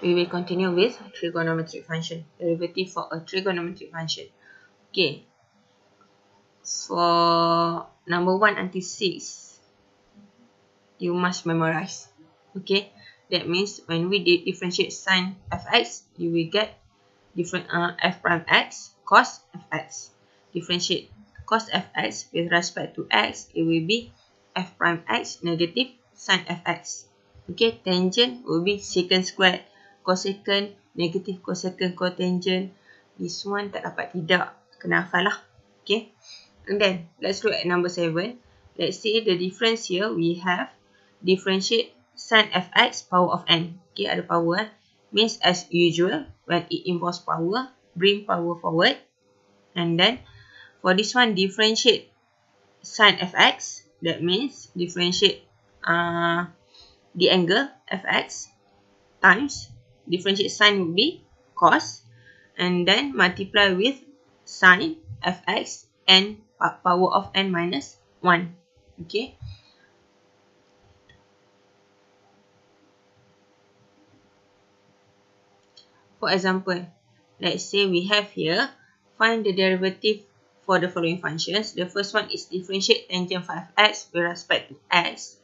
We will continue with trigonometric function, derivative for a trigonometric function. Okay, for number 1 until 6, you must memorize. Okay, that means when we differentiate sine fx, you will get different f prime x cos fx. Differentiate cos fx with respect to x, it will be f prime x negative sine fx. Okay, tangent will be secant squared, cosecant negative cosecant cotangent. This one tak dapat tidak, kena hafal lah. Okay, and then let's look at number 7. Let's see the difference here. We have differentiate sin fx power of n. Okay, ada power. Means as usual, when it involves power, bring power forward. And then for this one, differentiate sin fx. That means differentiate the angle fx times differentiate sin would be cos, and then multiply with sin fx and power of n minus 1. Okay. For example, let's say we have here, find the derivative for the following functions. The first one is differentiate tangent 5x with respect to x.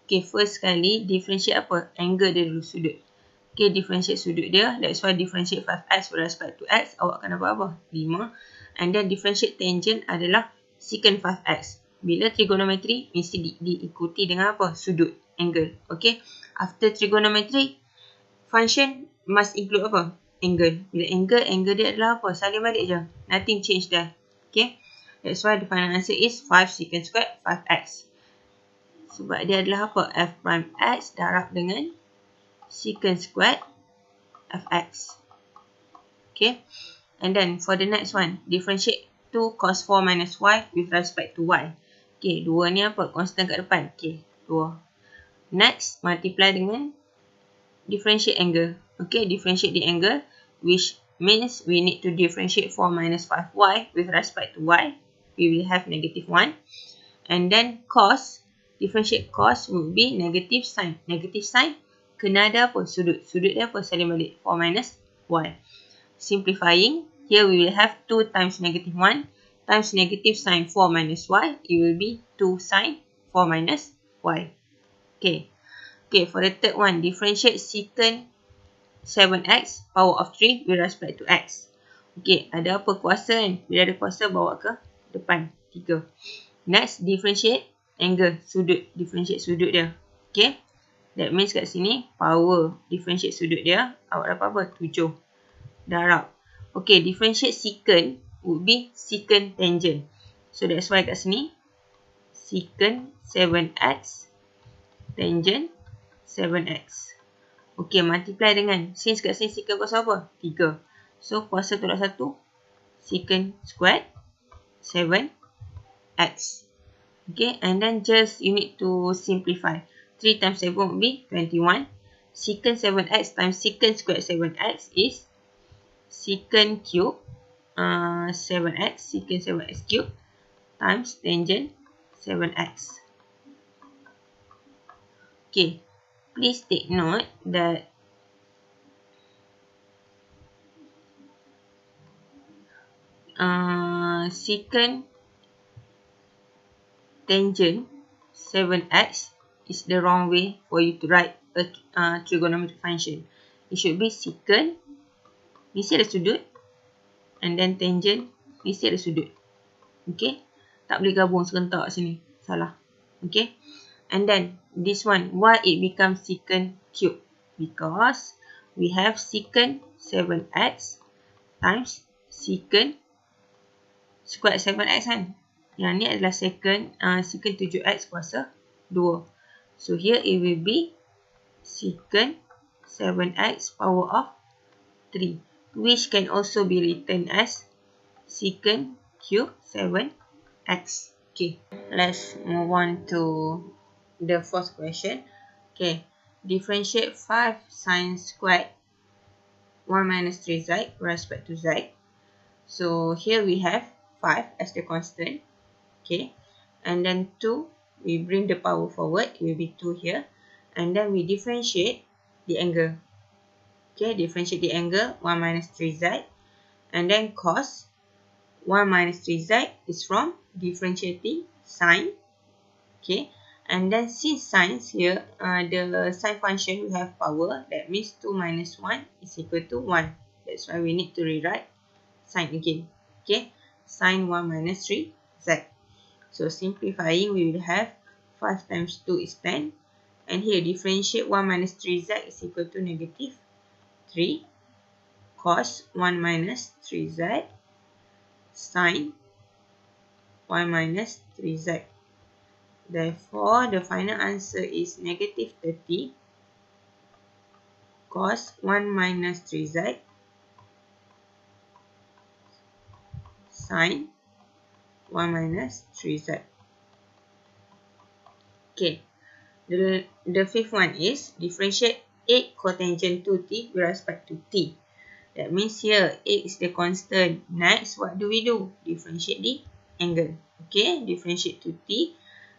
Okay, first sekali differentiate apa? Angle dia dulu, sudut. Okay, differentiate sudut dia. That's why differentiate 5x with respect to x. Awak akan dapat apa? 5. And then differentiate tangent adalah secant 5x. Bila trigonometry, mesti diikuti dengan apa? Sudut, angle. Okay, after trigonometry, function must include apa? Angle. Bila angle dia adalah apa? Salin balik je. Nothing change there. Okay, that's why the final answer is 5 secant squared 5x. Sebab dia adalah apa? F prime x darab dengan secant squared fx. Okay. And then for the next one, differentiate 2 cos 4 minus y with respect to y. Okay, 2 ni apa? Constant kat depan. Okay, 2. Next, multiply dengan differentiate angle. Okay, differentiate the angle, which means we need to differentiate 4 minus 5y with respect to y. We will have negative 1. And then cos, differentiate cos would be negative sin. Negative sin, kena ada apa? Sudut. Sudut dia apa? Salin balik. 4 minus y. Simplifying, here we will have 2 times negative 1 times negative sin 4 minus y. It will be 2 sin 4 minus y. Okay. Okay, for the third one, differentiate secant 7x power of 3 with respect to x. Okay, ada apa kuasa kan? Bila ada kuasa, bawa ke depan. 3. Next, differentiate angle, sudut. Differentiate sudut dia. Okay, that means kat sini, power differentiate sudut dia. Awak dapat apa? 7. Darab. Okay, differentiate secant would be secant tangent. So, that's why kat sini, secant 7x tangent 7x. Okay, multiply dengan, since kat sini secant kuasa apa? 3. So, kuasa tolak 1, secant squared 7x. Okay, and then just you need to simplify. 3 times 7 would be 21. Secant 7x times secant squared 7x is secant cube 7x, secant 7x cube times tangent 7x. Okay, please take note that secant tangent 7x is the wrong way for you to write a trigonometric function. It should be secant, mesti ada sudut, and then tangent, mesti ada sudut. Okay, tak boleh gabung serentak sini, salah. Okay, and then this one, why it becomes secant cube? Because we have secant 7x times secant squared 7x kan. Yang ni adalah secant 7x kuasa 2. So here it will be secant 7x power of 3, which can also be written as secant cube 7x. Okay, let's move on to the fourth question. Okay, differentiate 5 sin squared 1 minus 3z with respect to z. So here we have 5 as the constant. Okay, and then 2, we bring the power forward, it will be 2 here. And then we differentiate the angle. Okay, differentiate the angle 1 minus 3z. And then cos 1 minus 3z is from differentiating sine. Okay, and then since sine here, the sine function we have power. That means 2 minus 1 is equal to 1. That's why we need to rewrite sine again. Okay, sine 1 minus 3z. So simplifying, we will have 5 times 2 is 10. And here differentiate 1 minus 3z is equal to negative 3 cos 1 minus 3z sine 1 minus 3z. Therefore, the final answer is negative 30 cos 1 minus 3z sine 1 minus 3z. Okay, the fifth one is differentiate 8 cotangent to t with respect to t. That means here 8 is the constant. Next, what do we do? Differentiate the angle. Okay, differentiate to t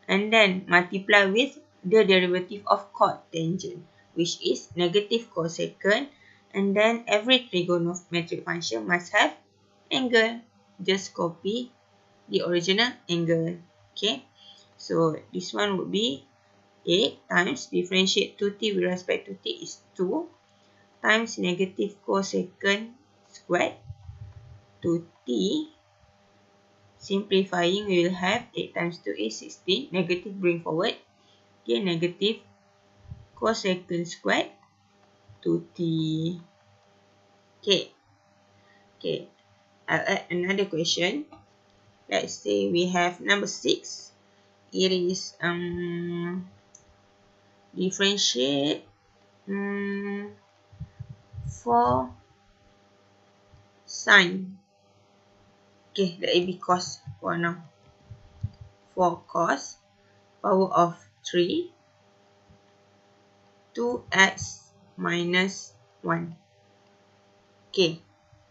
and then multiply with the derivative of cotangent, which is negative cosecant. And then every trigonometric function must have angle. Just copy the original angle. Okay, so this one would be 8 times differentiate to t with respect to t is 2 times negative cosecant squared to t. Simplifying, we will have 8 times 2 is 16. Negative bring forward. Okay, negative cosecant squared to t. Okay. Okay. I'll add another question. Let's say we have number 6. It is differentiate 4 sine. Okay, let it be cos for now. 4 cos power of 3 2x minus 1. Okay,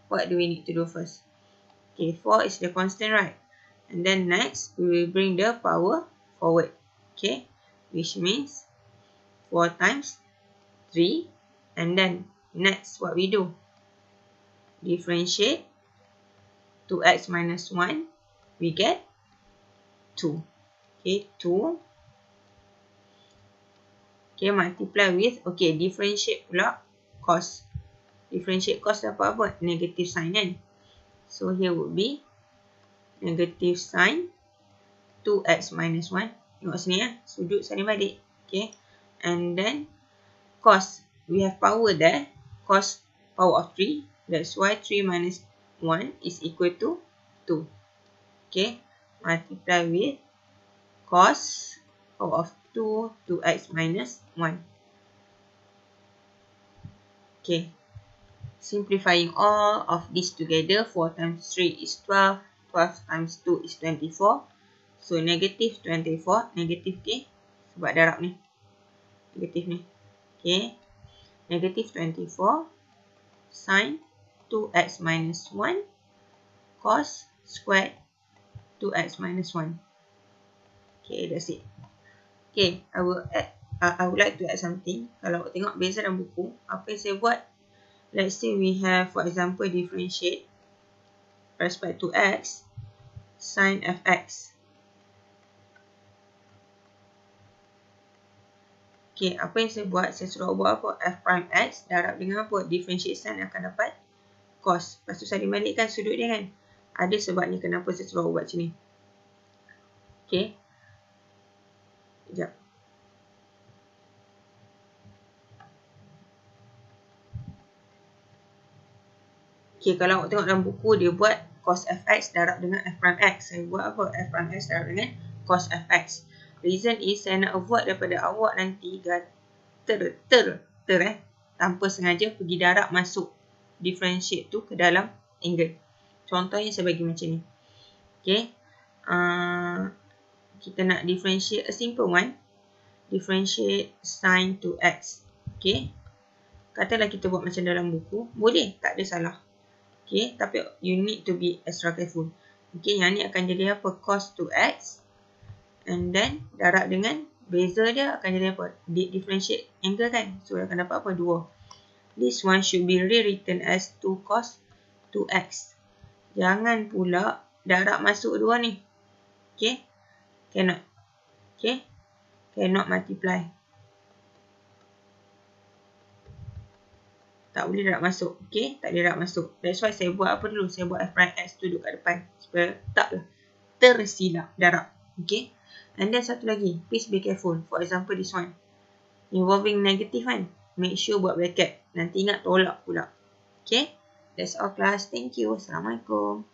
what do we need to do first? Okay, 4 is the constant, right? And then next, we will bring the power forward. Okay, which means 4 times 3. And then next, what we do? Differentiate 2x minus 1. We get 2. Okay, 2. Okay, multiply with, okay, differentiate pula cos. Differentiate cos dapat apa? Negative sign kan? So here would be negative sign 2x minus 1. Tengok sini ya, sudut saling balik. Okay, and then cos, we have power there. Cos power of 3. That's why 3 minus 1 is equal to 2. Okay, multiply with cos power of 2, 2x minus 1. Okay, simplifying all of this together, 4 times 3 is 12, 12 times 2 is 24. So, negative 24, negative K, sebab darab ni, negatif ni. Okay, negative 24 sin 2x minus 1 cos squared 2x minus 1. Okay, that's it. Okay, I would like to add something. Kalau tengok beza dalam buku, apa yang saya buat, let's say we have, for example, differentiate respect to x, sin fx. Okay, apa yang saya buat, saya suruh buat apa? F prime x darab dengan apa? Differentiate sin akan dapat cos. Lepas tu saya balikkan sudut dia kan. Ada sebabnya kenapa saya suruh buat macam ni. Okay. Sekejap. Okay, kalau awak tengok dalam buku, dia buat cos fx darab dengan f prime x. Saya buat apa? F prime x darab dengan cos fx. Reason is, saya nak avoid daripada awak nanti tanpa sengaja pergi darab masuk differentiate tu ke dalam angle. Contohnya saya bagi macam ni. Okay. Kita nak differentiate a simple one. Differentiate sin to x. Okay. Katalah kita buat macam dalam buku. Boleh, tak ada salah. Okay, tapi you need to be extra careful. Okay, yang ni akan jadi apa? Cos to x. And then, darab dengan beza dia akan jadi apa? Differentiate angle kan? So, akan dapat apa? 2. This one should be rewritten as 2 cos 2x. Jangan pula darab masuk dua ni. Okay. Cannot. Okay. Cannot multiply. Tak boleh darab masuk. Okay. Tak boleh darab masuk. That's why saya buat apa dulu? Saya buat f prime x tu duduk kat depan. Supaya taklah tersilap darab. Okay. And then satu lagi. Please be careful. For example this one. Involving negative kan. Make sure buat bracket. Nanti ingat tolak pula. Okay. That's all class. Thank you. Assalamualaikum.